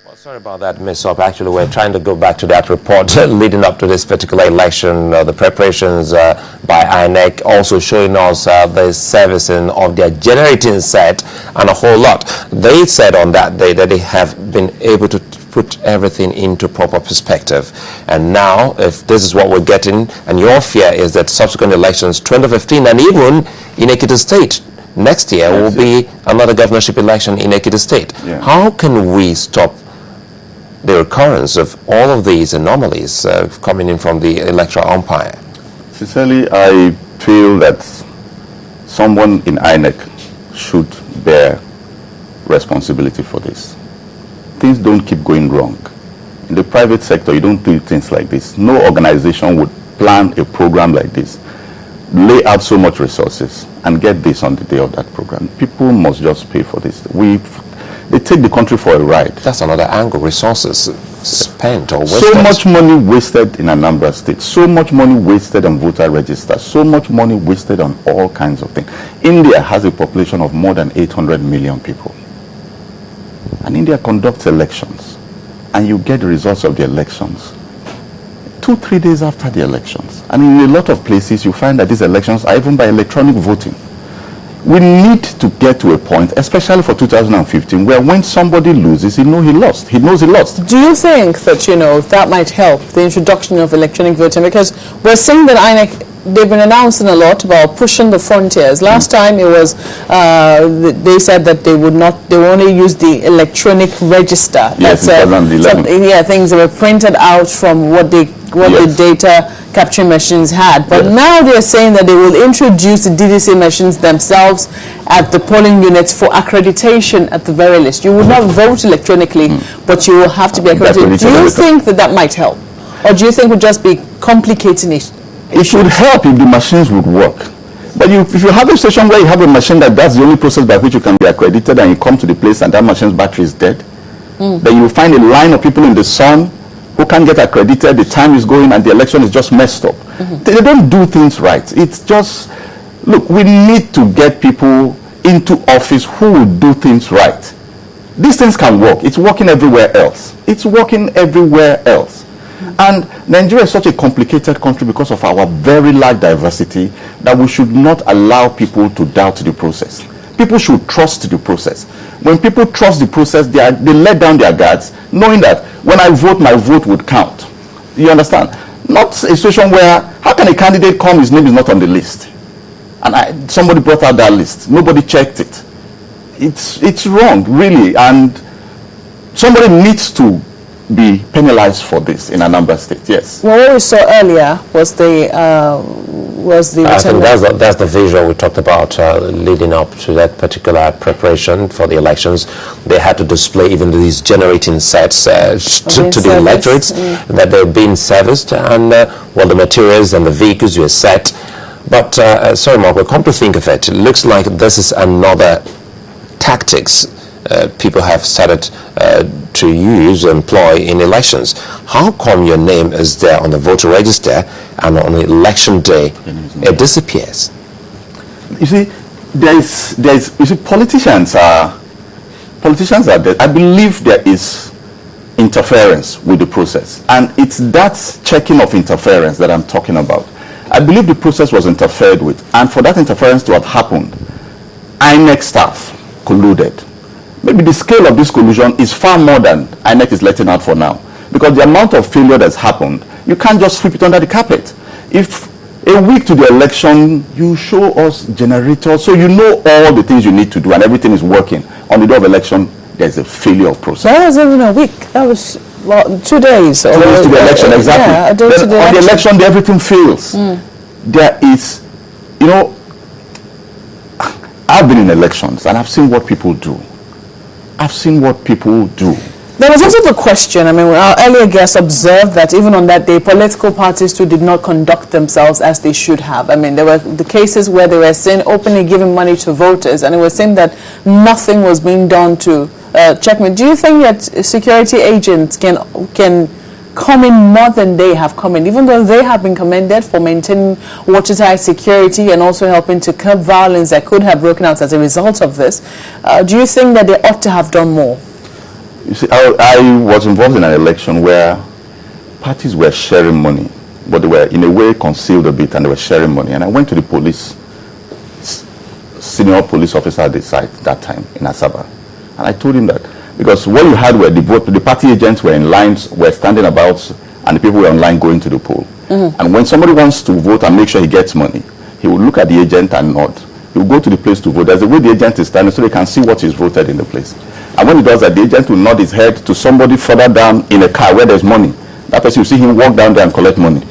Well, sorry about that mess-up. Actually, we're trying to go back to that report leading up to this particular election, the preparations by INEC, also showing us the servicing of their generating set and a whole lot. They said on that day that they have been able to put everything into proper perspective. And now, if this is what we're getting, and your fear is that subsequent elections, 2015, and even in Ekiti State, next year will be another governorship election in Ekiti State. Yeah. How can we stop the recurrence of all of these anomalies coming in from the electoral umpire? Sincerely, I feel that someone in INEC should bear responsibility for this. Things don't keep going wrong. In the private sector, you don't do things like this. No organization would plan a program like this, lay out so much resources, and get this on the day of that program. People must just pay for this. They take the country for a ride. That's another angle, resources spent or wasted. So much money wasted in Anambra State, so much money wasted on voter registers, so much money wasted on all kinds of things. India has a population of more than 800 million people. And India conducts elections, and you get the results of the elections 2-3 days after the elections. And in a lot of places, you find that these elections are even by electronic voting. We need to get to a point, especially for 2015, where when somebody loses, he knows he lost. He knows he lost. Do you think that, that might help, the introduction of electronic voting? Because we're seeing that INEC, they've been announcing a lot about pushing the frontiers. Last time it was, they said that they would only use the electronic register. Yes, things that were printed out from what the data capturing machines had. But now they're saying that they will introduce the DDC machines themselves at the polling units for accreditation at the very least. You will not vote electronically, but you will have to be accredited. Do you think that might help? Or do you think it would just be complicating it? It should help if the machines would work. But if you have a station where you have a machine that's the only process by which you can be accredited, and you come to the place and that machine's battery is dead, then you will find a line of people in the sun who can't get accredited, the time is going, and the election is just messed up. They don't do things right. It's just, look, we need to get people into office who will do things right. These things can work. It's working everywhere else. It's working everywhere else. And Nigeria is such a complicated country because of our very large diversity that we should not allow people to doubt the process. People should trust the process. When people trust the process, they let down their guards, knowing that when I vote, my vote would count. You understand? Not a situation where, how can a candidate come, his name is not on the list? And somebody brought out that list. Nobody checked it. It's wrong, really. And somebody needs to be penalized for this in Anambra State, yes. Well, what we saw earlier was the I think that's the visual we talked about leading up to that particular preparation for the elections. They had to display even these generating sets to the electorates that they're being serviced, and the materials and the vehicles were set. But sorry, Mark, we'll come to think of it, it looks like this is another tactics people have started to employ in elections. How come your name is there on the voter register and on election day it disappears? You see, politicians are there. I believe there is interference with the process, and it's that checking of interference that I'm talking about. I believe the process was interfered with, and for that interference to have happened, INEC staff colluded. Maybe the scale of this collusion is far more than INEC is letting out for now. Because the amount of failure that's happened, you can't just sweep it under the carpet. If a week to the election, you show us generators, so you know all the things you need to do and everything is working. On the day of election, there's a failure of process. That was even a week. That was 2 days. 2 days to the election, exactly. Yeah, on the election, everything fails. There is, I've been in elections and I've seen what people do. I've seen what people do. There was also the question, our earlier guests observed that even on that day, political parties too did not conduct themselves as they should have. There were the cases where they were saying openly giving money to voters, and it was saying that nothing was being done to checkmate. Do you think that security agents can come in more than they have come in, even though they have been commended for maintaining watertight security and also helping to curb violence that could have broken out as a result of this? Do you think that they ought to have done more? You see, I was involved in an election where parties were sharing money, but they were in a way concealed a bit, and they were sharing money. And I went to the police, senior police officer at the site that time in Asaba, and I told him that, because what you had were the party agents were in lines, were standing about, and the people were online going to the poll. And when somebody wants to vote and make sure he gets money, he will look at the agent and nod. He will go to the place to vote. There's a way the agent is standing so they can see what is voted in the place. And when he does that, the agent will nod his head to somebody further down in a car where there's money. That person, you see him walk down there and collect money.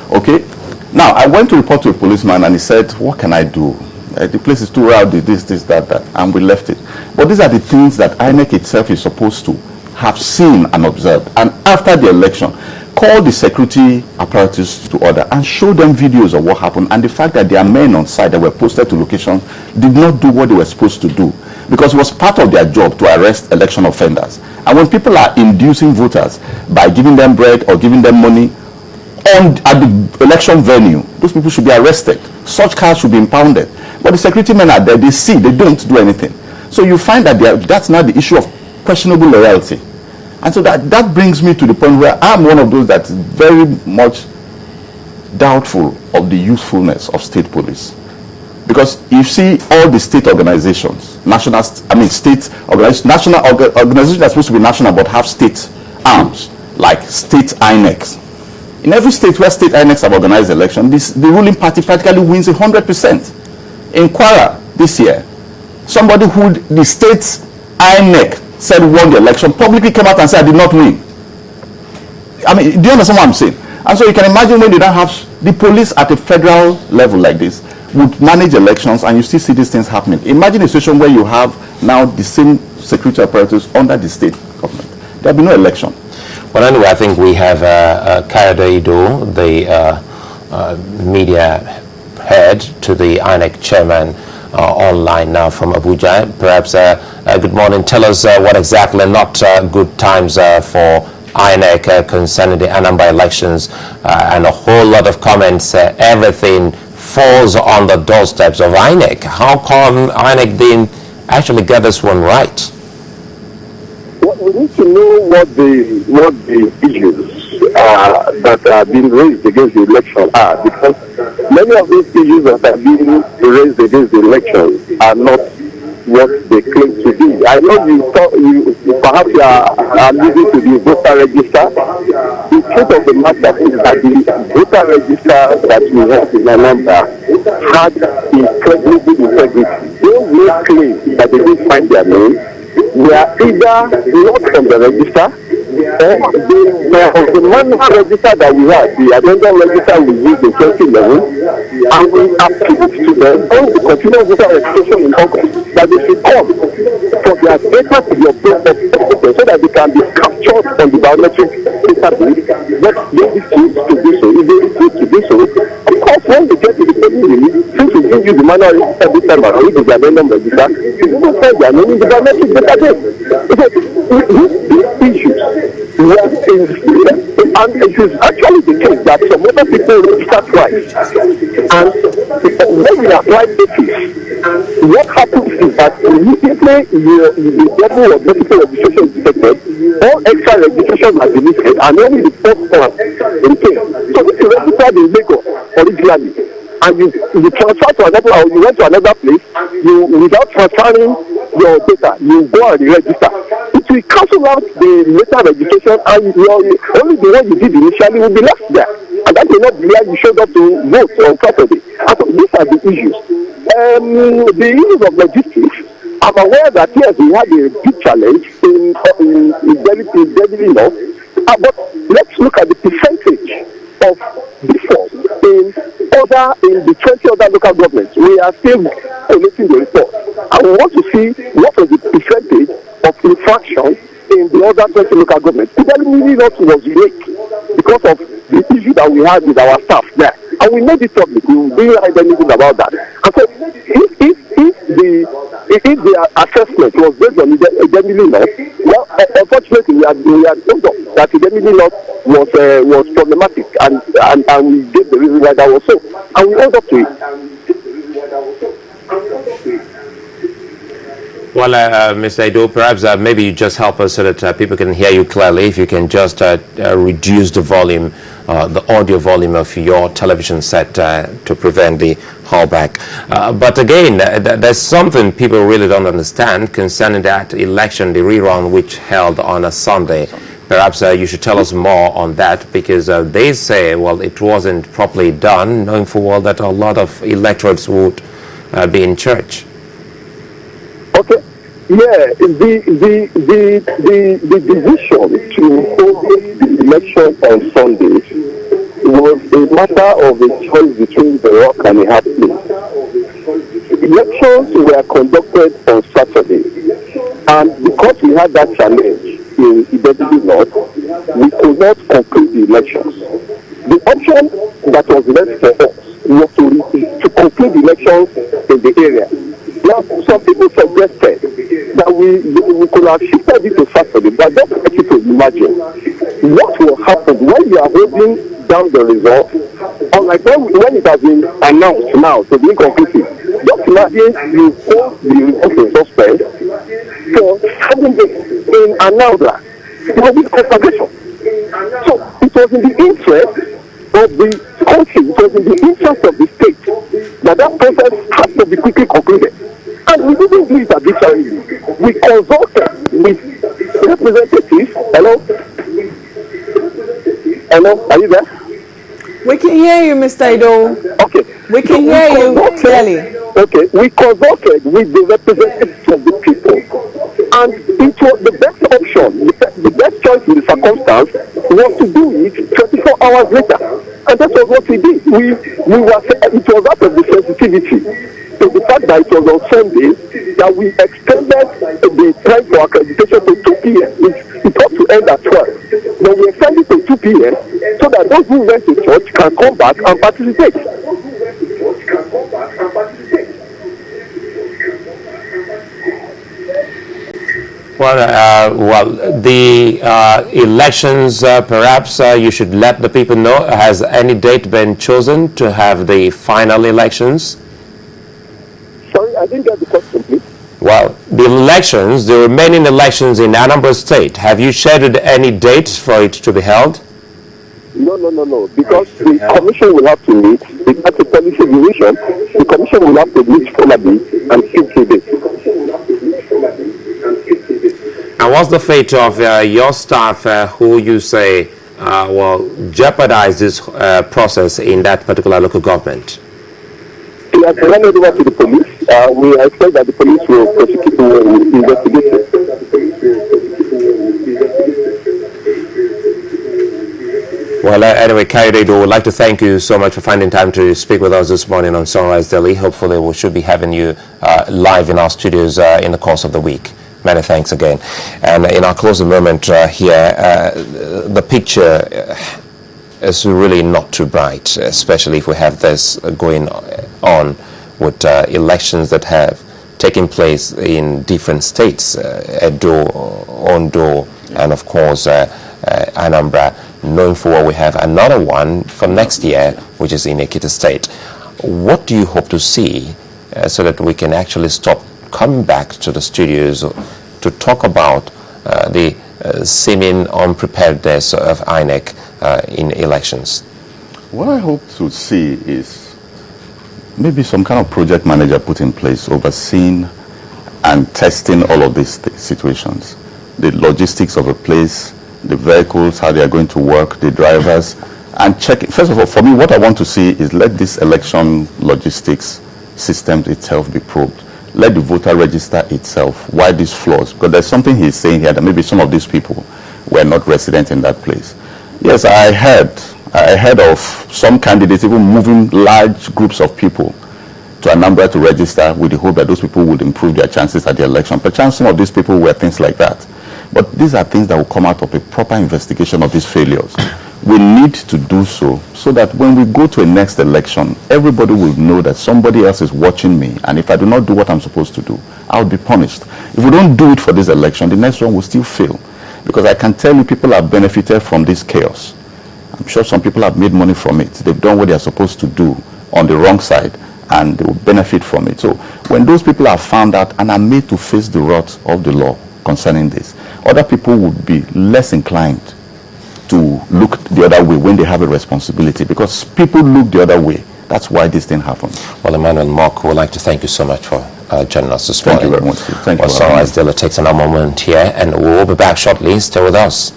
Okay? Now, I went to report to a policeman, and he said, what can I do? The place is too rowdy, this, that. And we left it. But these are the things that INEC itself is supposed to have seen and observed. And after the election, call the security apparatus to order and show them videos of what happened, and the fact that their men on site that were posted to locations did not do what they were supposed to do, because it was part of their job to arrest election offenders. And when people are inducing voters by giving them bread or giving them money at the election venue, those people should be arrested. Such cars should be impounded. But the security men are there, they see, they don't do anything. So you find that that's not the issue of questionable loyalty. And so that brings me to the point where I'm one of those that's very much doubtful of the usefulness of state police. Because you see all the state organizations, national organizations that are supposed to be national but have state arms, like state INECs. In every state where state INECs have organized election, the ruling party practically wins 100%. In Kwara this year, somebody who the state INEC said won the election publicly came out and said I did not win. I mean, do you understand what I'm saying? And so you can imagine when they don't have the police at a federal level like this would manage elections, and you still see these things happening. Imagine a situation where you have now the same security apparatus under the state government. There'll be no election. Well, anyway, I think we have Kayode Ido, the media head to the INEC chairman, online now from Abuja. Perhaps, good morning. Tell us what exactly not good times for INEC concerning the Anambra elections, and a whole lot of comments. Everything falls on the doorsteps of INEC. How come INEC didn't actually get this one right? Well, we need to know what the issues that are being raised against the election are, because many of these issues that are being raised against the election are not what they claim to be. I know perhaps you are alluding to the voter register. The truth of the matter is that the voter register that we have in Anambra had incredible integrity. Those who claim that they didn't find their name were either not from the register, or the manual register that we had, the addendum register we used in 2011, and we appealed to them on the continuous voter registration in August that they should come for their data to be updated so that they can be captured on the biometric database. But they refuse to do so. If they refuse to do so, of course, when they get to the polling unit, since we give you the manual register this time around, which is the addendum register, you don't find their name in the biometric database. These issues were and it is actually the case that some other people register twice. And when we apply this, what happens is that immediately the level of multiple registration is detected, all extra registrations are deleted, and only the first one retained. So if you registered in Lagos originally, and you transfer to another, or you went to another place, without transferring your data, you go and register. It will cancel out the later registration, and only the one you did initially will be left there. And that will not be where you showed up to vote on Saturday. And so these are the issues. The issues of logistics, I'm aware that yes, we had a big challenge in Delhi enough, but let's look at the percentage of default in the 20 other local governments. We are still collating the report, and we want to see what was the percentage of infraction in the other 20 local governments. Delhi was unique because of the issue that we had with our staff there, and we made it public. We didn't write anything about that. And so, if the assessment was based on Delhi law, well, unfortunately, we had told that the Delhi law was problematic, and we gave the reason why that was so, and we hold up to it. Well, Mr. Ido, perhaps maybe you just help us so that people can hear you clearly. If you can just reduce the volume, the audio volume of your television set to prevent the callback. But again, there's something people really don't understand concerning that election, the rerun, which held on a Sunday. Perhaps you should tell us more on that, because they say, well, it wasn't properly done, knowing full well that a lot of electorates would be in church. Okay. Yeah, the decision to hold the election on Sunday was a matter of a choice between the rock and a hard place. Elections were conducted on Saturday, and because we had that challenge in Identity North, we could not conclude the elections. The option that was left for us was to conclude the elections in the area. Now, some people suggested that we could have shifted it to Saturday, but just like you to imagine what will happen when you are holding down the result, unlike when it has been announced now to be conclusive. Just imagine you hold the result in suspense for 7 days in another. It will be conservation. So it was in the interest of the country, it was in the interest of the state that process has to be quickly concluded. And we didn't do it arbitrarily. We consulted with representatives. Hello? Hello? Are you there? We can hear you, Mr. Ido. Okay. We can hear you clearly. Okay. We consulted with the representatives of the people. And it was the best option, the best choice in the circumstance was to do it 24 hours later. And that was what we did. It was out of the sensitivity. So the fact that it was on Sunday that we extended the time for accreditation to 2 p.m. It ought to end at 12. But we extended to 2 p.m. so that those who went to church can come back and participate. Well, the elections, perhaps you should let the people know. Has any date been chosen to have the final elections? Sorry, I didn't get the question, please. Well, the elections, the remaining elections in Anambra State, have you scheduled any date for it to be held? No. Because the commission will have to meet. That's a policy decision. The commission will have to meet formally and fix the date. And what's the fate of your staff who you say will jeopardize this process in that particular local government? We have handed over to the police. We expect that the police will prosecute the investigation. Well, anyway, Kayode, we would like to thank you so much for finding time to speak with us this morning on Sunrise Daily. Hopefully, we should be having you live in our studios in the course of the week. Many thanks again. And in our closing moment here, the picture is really not too bright, especially if we have this going on with elections that have taken place in different states, Edo, Ondo, and of course Anambra, knowing for what we have another one for next year, which is in Ekiti State. What do you hope to see so that we can actually stop coming back to the studios to talk about the seeming unpreparedness of INEC in elections? What I hope to see is maybe some kind of project manager put in place overseeing and testing all of these situations. The logistics of a place, the vehicles, how they are going to work, the drivers, and check it. First of all, for me, what I want to see is let this election logistics system itself be probed. Let the voter register itself. Why these flaws? Because there's something he's saying here that maybe some of these people were not resident in that place. Yes, I heard of some candidates even moving large groups of people to Anambra to register with the hope that those people would improve their chances at the election. Perchance some of these people were things like that. But these are things that will come out of a proper investigation of these failures. We need to do so that when we go to a next election, everybody will know that somebody else is watching me, and if I do not do what I'm supposed to do, I'll be punished. If we don't do it for this election, the next one will still fail. Because I can tell you people have benefited from this chaos. I'm sure some people have made money from it. They've done what they're supposed to do on the wrong side, and they will benefit from it. So when those people are found out and are made to face the wrath of the law concerning this, other people would be less inclined to look the other way when they have a responsibility, because people look the other way. That's why this thing happened. Well, Emmanuel Mock, we'd like to thank you so much for joining us this morning. Thank you very much. Thank you. Well, Sunrise Dealer takes another moment here, and we'll be back shortly. Stay with us.